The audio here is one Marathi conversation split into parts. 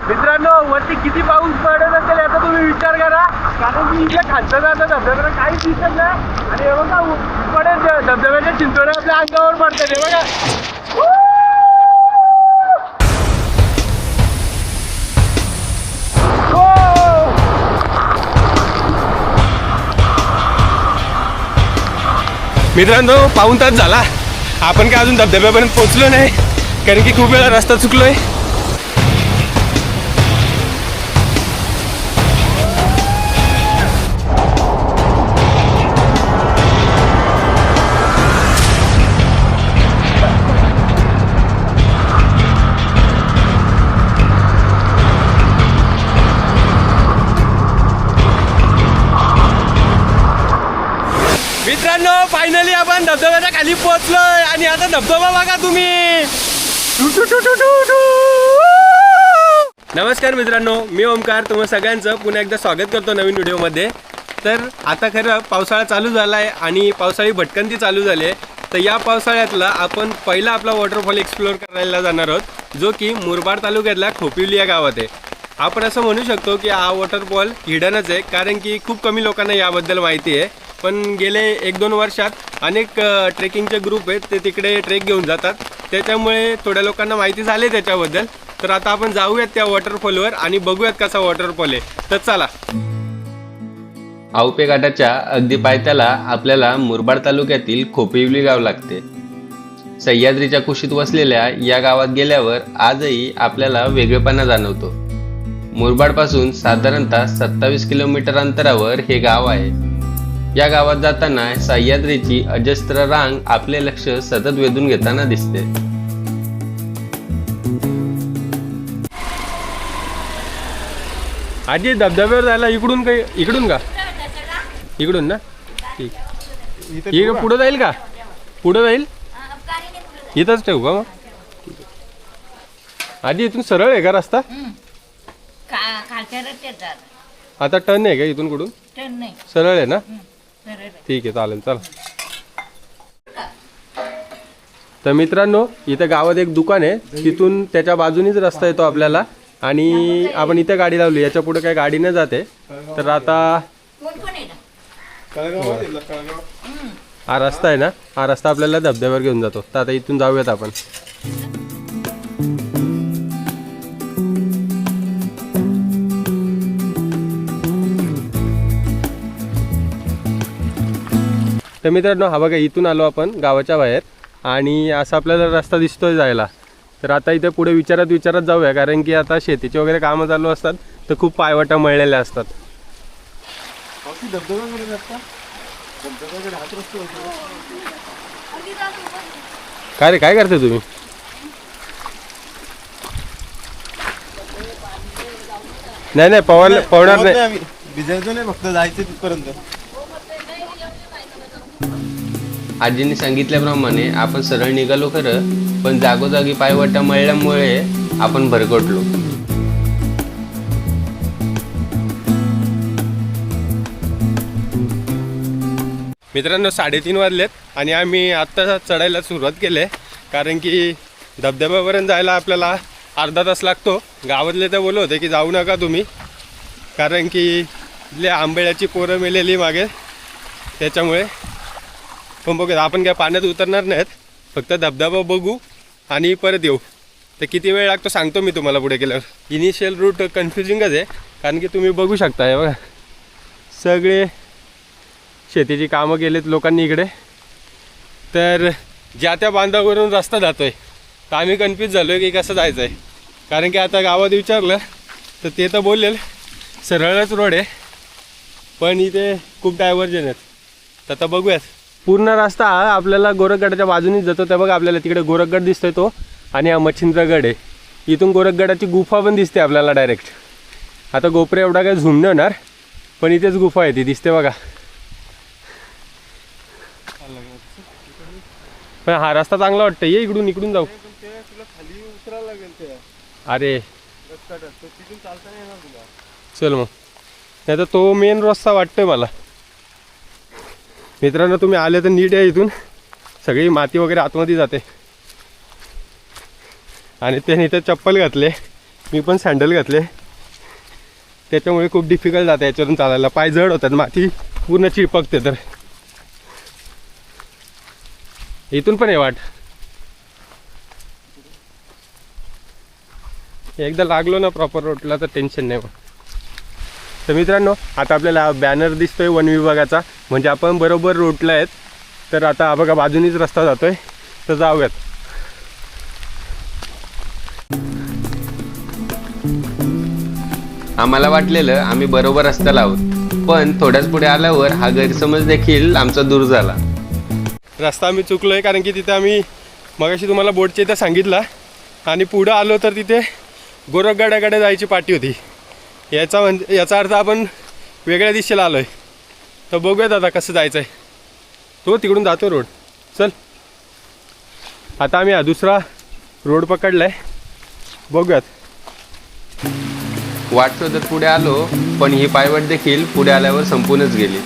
मित्रांनो वरती किती पाऊस पडत असेल याचा तुम्ही विचार करा, कारण की इथे खालचं जातं धबधब्याला काहीच दिसत नाही. आणि हे बघा पडेल धबधब्याच्या चिंचोड्या आपल्या अंगावर पडतात. हे बघा मित्रांनो, पाऊण तास झाला आपण काय अजून धबधब्यापर्यंत पोहोचलो नाही, कारण की खूप वेळा रस्ता चुकलोय. मित्रांनो फायनली आपण धबधब्याच्या खाली पोहोचलोय आणि आता धबधबा बघा तुम्ही. नमस्कार मित्रांनो, मी ओमकार तुम्हा सगळ्यांचं पुन्हा एकदा स्वागत करतो नवीन व्हिडिओमध्ये. तर आता खरं पावसाळा चालू झाला आहे आणि पावसाळी भटकंती चालू झाली आहे. तर या पावसाळ्यातला आपण पहिला आपला वॉटरफॉल एक्सप्लोअर करायला जाणार आहोत, जो की मुरबाड तालुक्यातल्या खोपिवली या गावात आहे. आपण असं म्हणू शकतो की हा वॉटरफॉल हिडनच आहे, कारण की खूप कमी लोकांना याबद्दल माहिती आहे. पण गेले 1-2 वर्षात अनेक ट्रेकिंगचे ग्रुप आहेत, ते तिकडे ट्रेक घेऊन जातात, त्याच्यामुळे थोड्या लोकांना माहिती झाली त्याच्याबद्दल. तर आता आपण जाऊयात त्या वॉटरफॉलवर आणि बघूयात कसा वॉटरफॉल आहे. तर चला. आउपे घाटाच्या अगदी पायथ्याला आपल्याला मुरबाड तालुक्यातील खोपिवली गाव लागते. सह्याद्रीच्या कुशीत वसलेल्या या गावात गेल्यावर आजही आपल्याला वेगळेपणा जाणवतो. मुरबाडपासून साधारणतः 27 किलोमीटर अंतरावर हे गाव आहे. या गावात जाताना सह्याद्रीची अजस्त्र रांग आपले लक्ष सतत वेधून घेताना दिसते. आजी धबधब्यावर जायला इकडून का इकडून ना? ठीक. हे पुढं जाईल का? पुढं जाईल, इथंच ठेवू का मग? आजी इथून सरळ आहे का रस्ता? आता टर्न आहे का इथून? कुठून सरळ आहे ना? ठीक आहे, चालेल. चला. तर मित्रांनो, इथं गावात एक दुकान आहे, तिथून त्याच्या बाजूनीच रस्ता येतो आपल्याला आणि आपण इथे गाडी लावली, याच्या पुढे काही गाडी न जाते. तर आता हा रस्ता आहे ना, हा रस्ता आपल्याला धबधब्यावर घेऊन जातो. तर आता इथून जाऊयात आपण. तर मित्रांनो, हा बघा इथून आलो आपण गावाच्या बाहेर आणि असा आपल्याला रस्ता दिसतोय जायला. तर आता इथे पुढे विचारत जाऊया, कारण की आता शेतीचे वगैरे कामं चालू असतात, तर खूप पायवाटा मळलेल्या असतात. काय रे, काय करते तुम्ही? नाही पवणार नाही, भिजायचं नाही, फक्त जायचं तिथपर्यंत. आजींनी सांगितल्याप्रमाणे आपण सरळ निघालो खरं, पण जागोजागी पायवाटा मळल्यामुळे आपण भरकटलो. मित्रांनो 3:30 वाजलेत आणि आम्ही आत्ता चढायला सुरुवात केली आहे, कारण की धबधब्यापर्यंत जायला आपल्याला अर्धा तास लागतो. गावातले तर बोलत होते की जाऊ नका तुम्ही, कारण की इथले आंबेळ्याची पोरं मेलेली मागे, त्याच्यामुळे. पण बघा, आपण काय पाण्यात उतरणार नाहीत, फक्त धबधबा बघू आणि परत येऊ. तर किती वेळ लागतो सांगतो मी तुम्हाला पुढे गेल्यावर. इनिशियल रूट कन्फ्युजिंगच आहे, कारण की तुम्ही बघू शकता हे बघा, सगळे शेतीची कामं केलेत लोकांनी इकडे. तर ज्या त्या बांधावरून रस्ता जातोय, तर आम्ही कन्फ्यूज झालो आहे की कसं जायचं आहे, कारण की आता गावात विचारलं तर ते तर बोललेल सरळच रोड आहे, पण इथे खूप डायव्हर्जन आहेत. तर आता बघूयात. पूर्ण रस्ता आपल्याला गोरखगडाच्या बाजूनीच जातो. त्या बघा आपल्याला तिकडे गोरखगड दिसतोय तो, आणि हा मच्छिंद्रगड आहे. इथून गोरखगडाची गुफा पण दिसते आपल्याला डायरेक्ट. आता गोप्रे एवढा काय झूम नाही होणार, पण इथेच गुफा आहे, ती दिसते बघा. पण हा रस्ता चांगला वाटतं, ये इकडून जाऊ. अरे चल मग, नाही तर तो मेन रस्ता वाटतोय मला. मित्रांनो, तुम्ही आले तर नीट आहे, इथून सगळी माती वगैरे आतमध्ये जाते. आणि त्याने इथे चप्पल घातले, मी पण सँडल घातले, त्याच्यामुळे खूप डिफिकल्ट जातं याच्यावरून चालायला. पाय जड होतात, माती पूर्ण चिपकते. तर इथून पण आहे वाट. एकदा लागलो ना प्रॉपर रोडला तर टेन्शन नाही मग. तर मित्रांनो, आता आपल्याला बॅनर दिसतोय वन विभागाचा, म्हणजे आपण बरोबर रोडला आहेत. तर आता बघा बाजूनीच रस्ता जातोय, तर जाऊयात. आम्हाला वाटलेलं आम्ही बरोबर रस्त्याला आहोत, पण थोड्याच पुढे आल्यावर हा गैरसमज देखील आमचा दूर झाला. रस्ता आम्ही चुकलोय, कारण की तिथे आम्ही मगाशी तुम्हाला बोटच्या इथं सांगितलं, आणि पुढं आलो तर तिथे गोरखगडाकडे जायची पाटी होती. याचा अर्थ आपण वेगळ्या दिशेला आलो आहे. तर बघूयात आता कसं जायचं आहे. तो तिकडून जातो रोड. चल आता आम्ही हा दुसरा रोड पकडला आहे, बघूयात. वाट शोधत पुढे आलो, पण ही पायवाट देखील पुढे आल्यावर संपूनच गेली.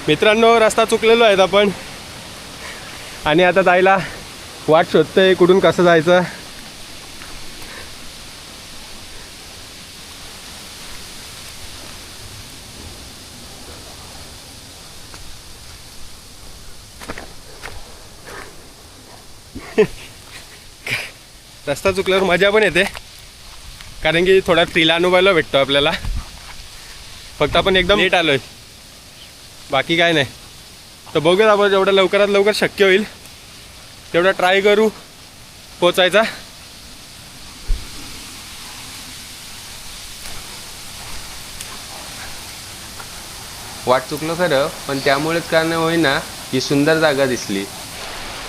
मित्रांनो, रस्ता चुकलेलो आहेत आपण, आणि आता जायला वाट शोधतोय कुठून कसं जायचं. रस्ता चुकल्यावर मजा पण येते, कारण की थोडा थ्रिल अनुभवायला भेटतो आपल्याला. फक्त आपण एकदम लेट आलोय, बाकी काय नाही. तर बघूया आपण जेवढं लवकरात लवकर शक्य होईल तेवढा ट्राय करू पोचायचा. वाट चुकलो खरं, पण त्यामुळेच कारण होईना ही सुंदर जागा दिसली.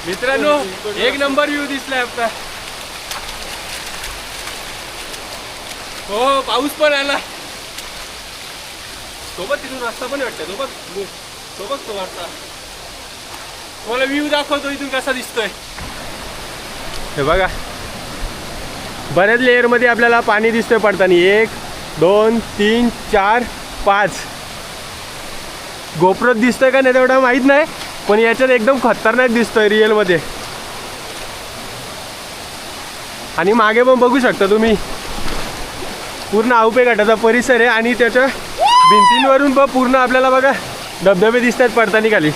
मित्रांनो, एक नंबर व्ह्यू दिसलाय आपला. हो, पाऊस पण आला सोबत, तिथून रस्ता पण वाटतं सोबत तो वाटता. तुम्हाला व्ह्यू दाखवतो इथून कसा दिसतोय. हे बघा, बऱ्याच लेअरमध्ये आपल्याला पाणी दिसतोय पडताना. 1 2 3 4 5. गोप्रोत दिसतोय का नाही तेवढं माहीत नाही, पण याच्यात एकदम खतरनाक दिसतोय रिअलमध्ये. आणि मागे पण बघू शकता तुम्ही, पूर्ण आउपे घाटाचा परिसर आहे, आणि त्याच्या भिंतींवरून पण पूर्ण आपल्याला बघा धबधबे दिसतात पडताना खाली.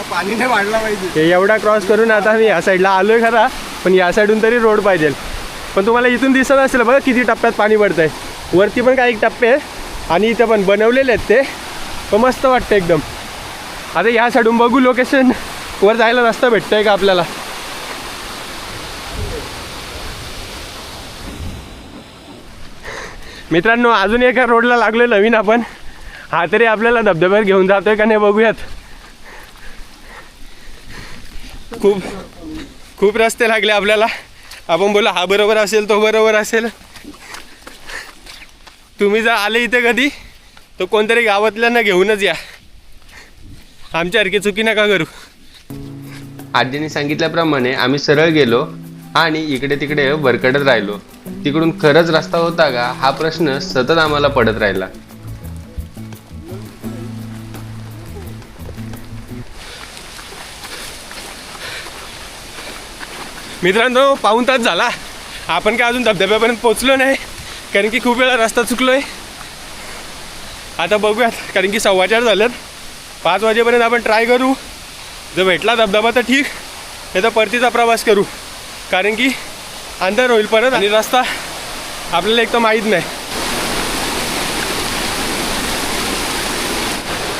पाणी नाही वाढला पाहिजे. हे एवढा क्रॉस करून आता मी या साईडला आलोय खरा, पण या साईडून तरी रोड पाहिजे. पण तुम्हाला इथून दिसत असेल बघा किती टप्प्यात पाणी पडतंय. वरती पण काही टप्पे आहे, आणि इथं पण बनवलेले आहेत ते, पण मस्त वाटतं एकदम. आता या साईडून बघू लोकेशन वर जायला रस्ता भेटतोय का आपल्याला. मित्रांनो, अजून एका रोडला लागलोय नवीन आपण. हा तरी आपल्याला धबधब्यावर घेऊन जातोय का नाही बघूयात. खूप रस्ते लागले आपल्याला. आपण बोला हा बरोबर असेल, तो बरोबर असेल. तुम्ही जर आले इथे कधी, तर कोणतरी गावातल्यांना घेऊनच या. आमच्यासारखी चुकी नका करू. आजीने सांगितल्याप्रमाणे आम्ही सरळ गेलो आणि इकडे तिकडे भरकटत राहिलो. तिकडून खरंच रस्ता होता का हा प्रश्न सतत आम्हाला पडत राहिला. मित्रांनो, पाऊण तास झाला, आपण काय अजून धबधब्यापर्यंत पोचलो नाही, कारण की खूप वेळा रस्ता चुकलोय. आता बघूयात, कारण की 4:15 झालेत. 5 वाजेपर्यंत आपण ट्राय करू. जर भेटला धबधबा तर ठीक, नाही तर परतीचा प्रवास करू, कारण की अंधार होईल परत, आणि रस्ता आपल्याला एक तर माहीत नाही.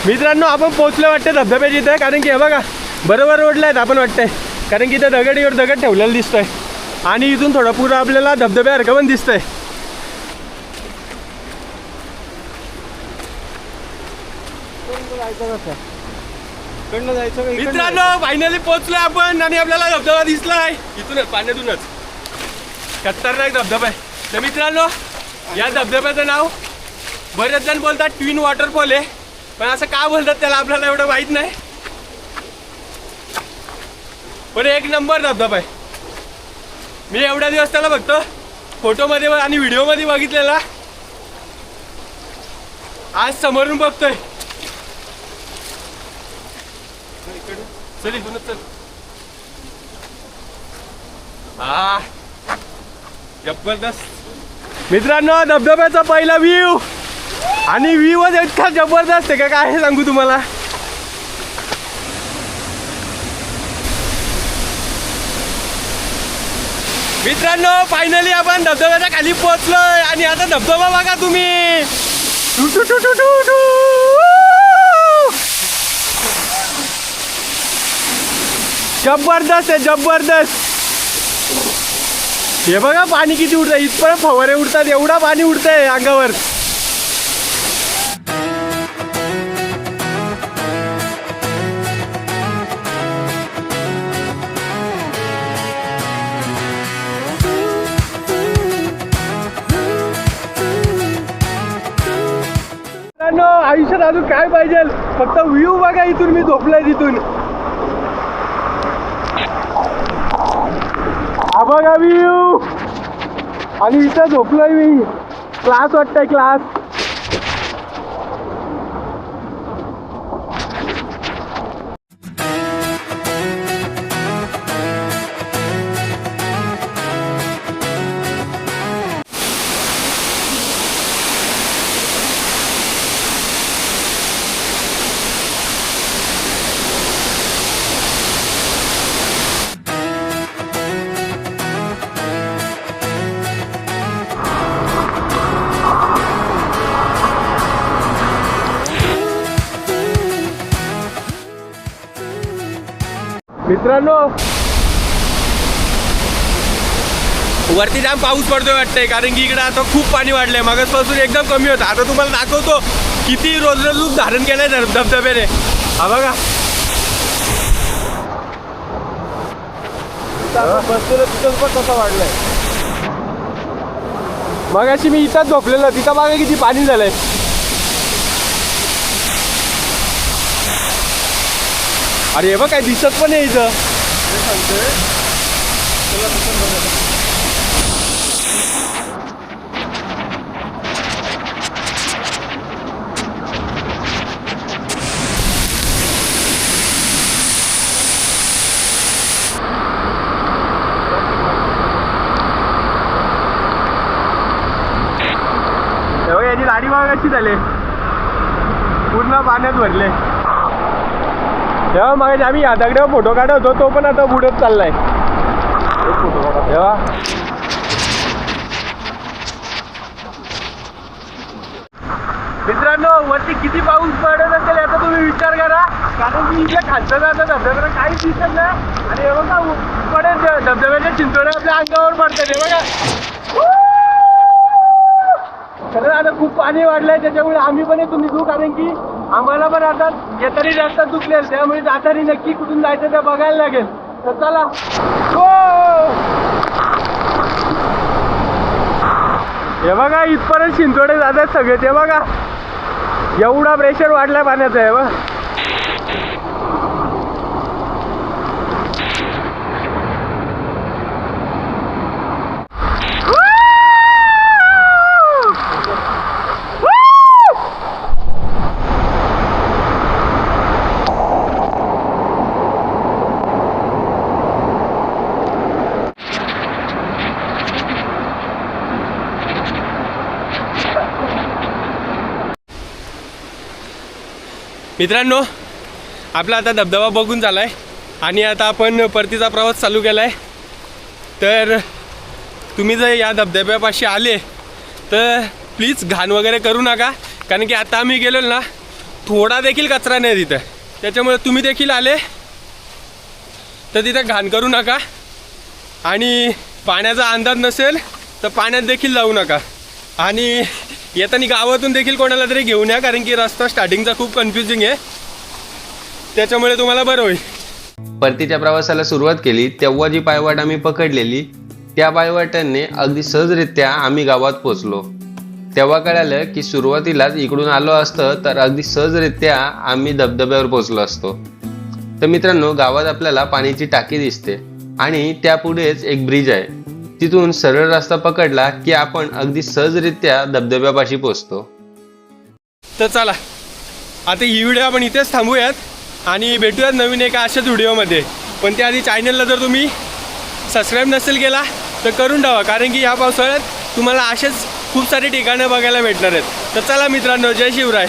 मित्रांनो, आपण पोचलो वाटते धबधब्याच्या इथे, कारण की हे बघा बरोबर रोडला आहेत आपण वाटतंय, कारण की इथं दगडीवर दगड ठेवलेलं दिसतंय, आणि इथून थोडं पुढं आपल्याला धबधब्यासारखं पण दिसतंय. जायचं मित्रांनो, फायनली पोहोचलोय आपण, आणि आपल्याला धबधबा दिसलाय इथूनच, पाण्यातूनच. खतरनाक धबधबा आहे. तर मित्रांनो, या धबधब्याचं नाव बरेच जण बोलतात ट्विन वॉटरफॉल आहे, पण असं का बोलतात त्याला आपल्याला एवढं माहीत नाही. पण एक नंबर धबधबा आहे. मी एवढ्या दिवस त्याला बघतो फोटोमध्ये आणि व्हिडिओमध्ये बघितलेला, आज समोरून बघतोय. चल इथूनच चल. हा जबरदस्त मित्रांनो, धबधब्याचा पहिला व्ह्यू आणि व्ह्यूच इतका जबरदस्त आहे का काय हे सांगू तुम्हाला. मित्रांनो फायनली आपण धबधब्याच्या खाली पोहोचलोय आणि आता धबधबा बघा तुम्ही. टू टू टू टू टू टू. जबरदस्त आहे जबरदस्त. हे बघा पाणी किती उडतंय, इथपर्यंत फवारे उडतात, एवढा पाणी उडतंय अंगावर. आयुष्यात अजून काय पाहिजे, फक्त व्ह्यू बघा इथून. मी झोपलोय तिथून, हा बघा व्ह्यू. आणि इथं झोपलोय मी. क्लास वाटतंय क्लास. मित्रांनो वरती जाम पाऊस पडतोय वाटतंय, कारण की इकडे आता खूप पाणी वाढलंय. मागासपासून एकदम कमी होतं. आता तुम्हाला दाखवतो किती रोज रूप धारण केलंय धबधब्याने. हा बघा तिथं पण कसं वाढलंय. मगाशी मी इथंच झोपलेलो, तिथं बघा किती पाणी झालंय. अरे हे बघ काय दिसत पण आहे इथं. याची दाढी बघा कशी झाली, पूर्ण पाण्यात भरले. तेव्हा मग आम्ही या दगड्यावर फोटो काढत होतो, तो पण आता बुडत चाललाय. तेव्हा मित्रांनो वरती किती पाऊस पडत असेल याचा तुम्ही विचार करा, कारण की इथे खालचं जातं धबधब्याला काहीच दिसत नाही. आणि हे बघा पडेल धबधब्याच्या चिंचोड्या आपल्या अंगावर पडतात. हे बघा खरं आता खूप पाणी वाढलंय, त्याच्यामुळे आम्ही पण इथून निघू, कारण की आम्हाला पण आता येताना जास्त दुखलेल, त्यामुळे जाताना नक्की कुठून जायचं ते बघायला लागेल. तर चला. हे बघा इथपर्यंत चिंचोडे जातात सगळे. ते बघा एवढा प्रेशर वाढलाय पाण्याचा. हे बघा मित्रांनो आपला आता धबधबा बघून झालाय आणि आता आपण परतीचा प्रवास चालू केलाय. तर तुम्ही जर या धबधब्यापाशी आले तर प्लीज घाण वगैरे करू नका, कारण की आता आम्ही गेलो ना थोडा देखील कचरा नाही तिथं. त्याच्यामुळे तुम्ही देखील आले तर तिथं घाण करू नका. आणि पाण्याचा अंदाज नसेल तर पाण्यात देखील जाऊ नका. आणि येताना गावातून देखील कोणाला तरी घेऊन या, कारण की रस्ता स्टार्टिंगचा खूप कन्फ्युजिंग आहे, त्याच्यामुळे तुम्हाला बरं होईल. परतीच्या प्रवासाला सुरुवात केली तेव्हा जी पायवाट आम्ही पकडलेली त्या पायवाटाने अगदी सहजरित्या आम्ही गावात पोचलो. तेव्हा कळालं की सुरुवातीलाच इकडून आलो असतं तर अगदी सहजरित्या आम्ही धबधब्यावर पोचलो असतो. तर मित्रांनो, गावात आपल्याला पाण्याची टाकी दिसते आणि त्यापुढेच एक ब्रिज आहे. तिथून सरळ रस्ता पकडला की आपण अगदी सहजरित्या धबधब्यापाशी पोहोचतो. तर चला आता ही व्हिडिओ आपण इथेच थांबूयात आणि भेटूयात नवीन एका अशाच व्हिडिओमध्ये. पण त्याआधी चॅनलला जर तुम्ही सबस्क्राईब नसेल केला तर करून ठेवा, कारण की ह्या पावसाळ्यात तुम्हाला असेच खूप सारे ठिकाणं बघायला भेटणार आहेत. तर चला मित्रांनो, जय शिवराय.